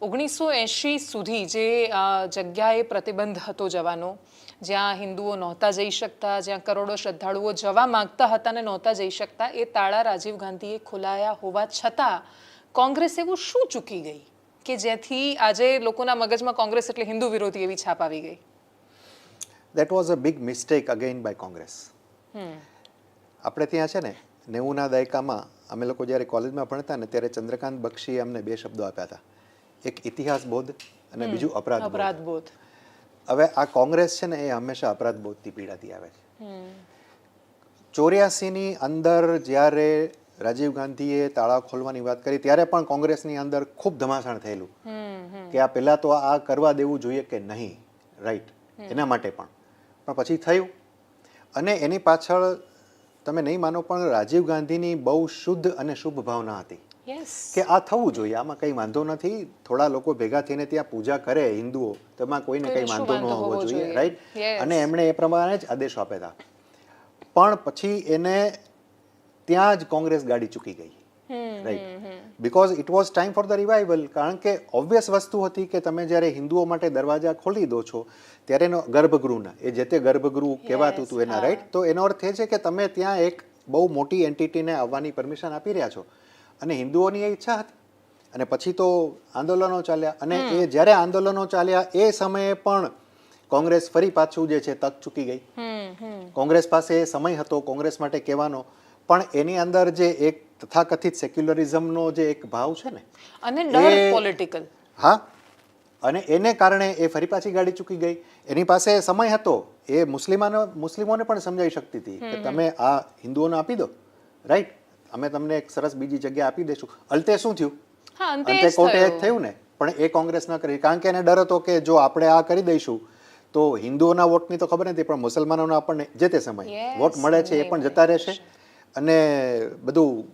1980 સુધી જે જગ્યાએ પ્રતિબંધ હતો જવાનો, જ્યાં હિન્દુઓ નહોતા જઈ શકતા, જ્યાં કરોડો શ્રદ્ધાળુઓ જવા માંગતા હતા અને નહોતા જઈ શકતા, એ તાળા રાજીવ ગાંધીએ ખોલાયા હોવા છતાં કોંગ્રેસ એવું શું ચૂકી ગઈ કે જેથી આજે લોકોના મગજમાં કોંગ્રેસ એટલે હિન્દુ વિરોધી એવી છાપ આવી ગઈ? That was a big mistake again by Congress. આપણે ત્યાં છે ને 90ના દાયકામાં અમે લોકો જ્યારે કોલેજમાં ભણતા ને ત્યારે ચંદ્રકાંત બક્ષીએ અમને 2 શબ્દો આપ્યા હતા, એક ઇતિહાસ બોધ અને બીજું અપરાધ બોધ. હવે આ કોંગ્રેસ છે ને એ હંમેશા અપરાધ બોધથી પીડાતી આવે છે. 84ની અંદર જ્યારે રાજીવ ગાંધીએ તાળા ખોલવાની વાત કરી ત્યારે પણ કોંગ્રેસની અંદર ખૂબ ધમાસાણ થયેલું કે આ પહેલા તો આ કરવા દેવું જોઈએ કે નહીં, રાઈટ, એના માટે પણ પછી થયું. અને એની પાછળ તમે નહીં માનો પણ રાજીવ ગાંધીની બહુ શુદ્ધ અને શુભ ભાવના હતી કે આ થવું જોઈએ, આમાં કંઈ વાંધો નથી, થોડા લોકો ભેગા થઈને ત્યાં પૂજા કરે હિન્દુઓ, તેમાં કોઈને કંઈ વાંધો ન હોવો જોઈએ, રાઈટ. અને એમણે એ પ્રમાણે જ આદેશો આપ્યા હતા. પણ પછી એને ત્યાં જ કોંગ્રેસ ગાડી ચૂકી ગઈ, right, because it was time for the revival. કારણ કે ઓબ્વિયસ વસ્તુ હતી કે તમે જ્યારે હિન્દુઓ માટે દરવાજા ખોલી દો છો ત્યારે એનો ગર્ભગૃહના, એ જે તે ગર્ભગૃહ કહેવાતું હતું એના, રાઈટ, તો એનો અર્થ એ છે કે તમે ત્યાં એક બહુ મોટી એન્ટિટીને આવવાની પરમિશન આપી રહ્યા છો. અને હિન્દુઓની એ ઈચ્છા હતી. અને પછી તો આંદોલનો ચાલ્યા, અને એ જ્યારે આંદોલનો ચાલ્યા એ સમયે પણ કોંગ્રેસ ફરી પાછું જે છે તક ચૂકી ગઈ. કોંગ્રેસ પાસે એ સમય હતો કોંગ્રેસ માટે કહેવાનો, પણ એની અંદર જે એક તથાકથિત સેક્યુલરિઝમનો જે એક ભાવ છે ને, અને ડર પોલિટિકલ, હા, અને એને કારણે એ ફરી પાછી ગાડી ચૂકી ગઈ. એની પાસે સમય હતો, એ મુસ્લિમોને પણ સમજાવી શકતી હતી કે તમે આ હિન્દુઓને આપી દો, રાઈટ, અમે તમને એક સરસ બીજી જગ્યા આપી દઈશું. અંતે શું થયું? અંતે કોર્ટે એક થયું ને, પણ એ કોંગ્રેસ ન કરી, કારણ કે એને ડર હતો કે જો આપણે આ કરી દઈશું તો હિન્દુઓના વોટની તો ખબર નથી, પણ મુસલમાનોના આપણને જે તે સમયે વોટ મળે છે એ પણ જતા રહેશે અને બધું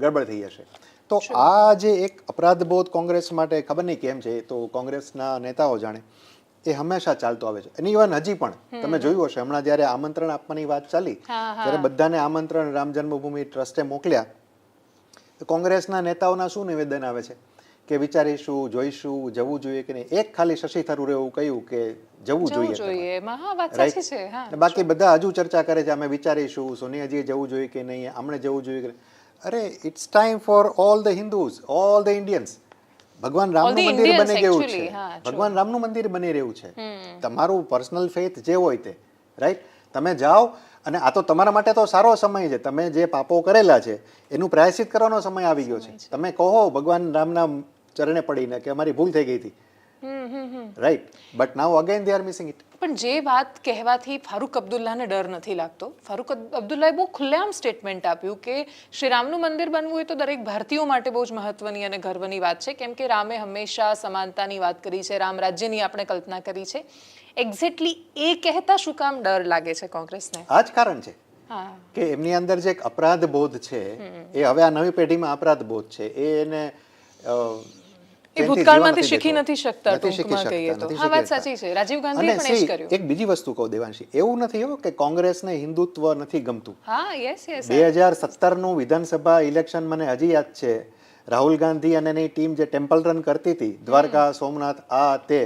ગડબડ થઈ જશે. તો આ જે એક અપરાધબોધ કોંગ્રેસ માટે ખબર નહીં કેમ છે, તો કોંગ્રેસના નેતાઓ જાણે, એ હંમેશા ચાલતો આવે છે. અને ઇવન હજી પણ તમે જોયું હશે, હમણાં જ્યારે આમંત્રણ આપવાની વાત ચાલી ત્યારે બધાને આમંત્રણ રામ જન્મભૂમિ ટ્રસ્ટે મોકલ્યા, તો કોંગ્રેસના નેતાઓના શું નિવેદન આવે છે કે વિચારીશું, જોઈશું, જવું જોઈએ કે નહીં. એક ખાલી શશી થરૂરે એવું કહ્યું કે જવું જોઈએ, બાકી બધા હજુ ચર્ચા કરે છે અમે વિચારીશું, સોનિયાજીએ જવું જોઈએ કે નહીં, આમણે જવું જોઈએ કે નહીં. અરે it's time for all the Hindus, all the Indians. ભગવાન રામનું મંદિર બની ગયું છે, ભગવાન રામનું મંદિર બની રહ્યું છે. તમારું પર્સનલ ફેથ જે હોય તે, રાઈટ, તમે જાઓ. અને આ તો તમારા માટે તો સારો સમય છે, તમે જે પાપો કરેલા છે એનું પ્રાયશ્ચિત કરવાનો સમય આવી ગયો છે. તમે કહો ભગવાન રામના ચરણે પડીને કે અમારી ભૂલ થઈ ગઈ હતી, right, but now again they are missing it. પણ જે વાત કહેવાથી ફારૂક અબ્દુલ્લાને ડર નથી લાગતો. ફારૂક અબ્દુલ્લાએ બહુ ખુલ્લેઆમ સ્ટેટમેન્ટ આપ્યું કે શ્રી રામનું મંદિર બનવું હોય તો દરેક ભારતીયો માટે બહુ જ મહત્વની અને ગર્વની વાત છે, કેમ કે રામે હંમેશા સમાનતાની વાત કરી છે, રામ રાજ્યની આપણે કલ્પના કરી છે. એક્ઝેક્ટલી એ કહેતા શું કામ ડર લાગે છે કોંગ્રેસને? આ જ કારણ છે કે એમની અંદર જે એક અપરાધ બોધ છે એ હવે આ નવી પેઢીમાં અપરાધ બોધ છે, એને એ ભૂતકાળમાંથી શીખી નથી શકતા. ટૂંકમાં કહીએ તો હા, વાત સાચી છે. રાજીવ ગાંધીએ પણ એ જ કર્યું. એક બીજી વસ્તુ કહું દેવાંશી, એવું નથી હો કે કોંગ્રેસને હિન્દુત્વ નથી ગમતું. હા, યસ યસ. 2017નું વિધાનસભા ઇલેક્શન મને હજી યાદ છે. રાહુલ ગાંધી અને એની ટીમ જે ટેમ્પલ રન કરતી હતી દ્વારકા, સોમનાથ, આ તે,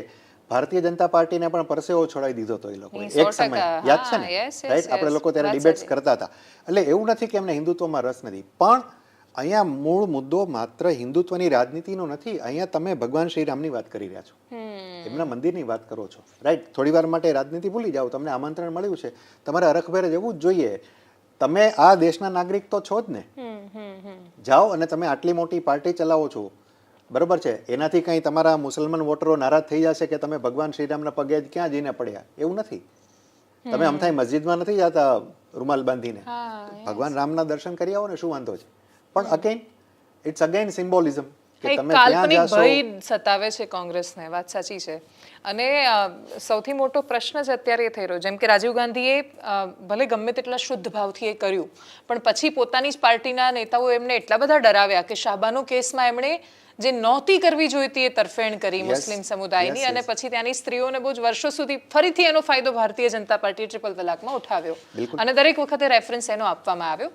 ભારતીય જનતા પાર્ટીને પણ પરસેવો છોડાવી દીધો હતો એ લોકો એક સમય, યાદ છે ને, રાઈટ, આપણે લોકો ત્યારે ડિબેટ્સ કરતા હતા. એટલે એવું નથી કે એમને હિન્દુત્વમાં રસ નથી, પણ અહીંયા મૂળ મુદ્દો માત્ર હિન્દુત્વની રાજનીતિનો નથી. અહીંયા તમે ભગવાન શ્રી રામની વાત કરી રહ્યા છો, એમના મંદિરની વાત કરો છો, રાઈટ. થોડી વાર માટે રાજનીતિ ભૂલી જાઓ, તમને આમંત્રણ મળ્યું છે, તમારે અરખભેર જવું જ જોઈએ. તમે આ દેશના નાગરિક તો છો જ ને, જાઓ અને તમે આટલી મોટી પાર્ટી ચલાવો છો, બરોબર છે, એનાથી કંઈ તમારા મુસલમાન વોટરો નારાજ થઈ જશે કે તમે ભગવાન શ્રીરામના પગે ક્યાં જઈને પડ્યા, એવું નથી. તમે અમથાઈ મસ્જિદમાં નથી જતા રૂમાલ બાંધીને, ભગવાન રામના દર્શન કરી આવો ને, શું વાંધો છે? પણ અગેન ઇટ્સ અગેન સિમ્બોલિઝમ કે તમે ત્યાં જાશો. ભય સતાવે છે કોંગ્રેસને, વાત સાચી છે. અને સૌથી મોટો પ્રશ્ન જ અત્યારે એ થઈ રહ્યો, જેમ કે રાજીવ ગાંધીએ ભલે ગમે તેટલા શુદ્ધ ભાવથી એ કર્યું, પણ પછી પોતાની જ પાર્ટીના નેતાઓ એમને એટલા બધા ડરાવ્યા કે શાહબાનો કેસમાં એમણે જે નહોતી કરવી જોઈતી એ તરફેણ કરી મુસ્લિમ સમુદાયની, અને પછી ત્યાંની સ્ત્રીઓને બહુ જ વર્ષો સુધી ફરીથી એનો ફાયદો ભારતીય જનતા પાર્ટી ટ્રિપલ તલાકમાં ઉઠાવ્યો, અને દરેક વખતે રેફરન્સ એનો આપવામાં આવ્યો.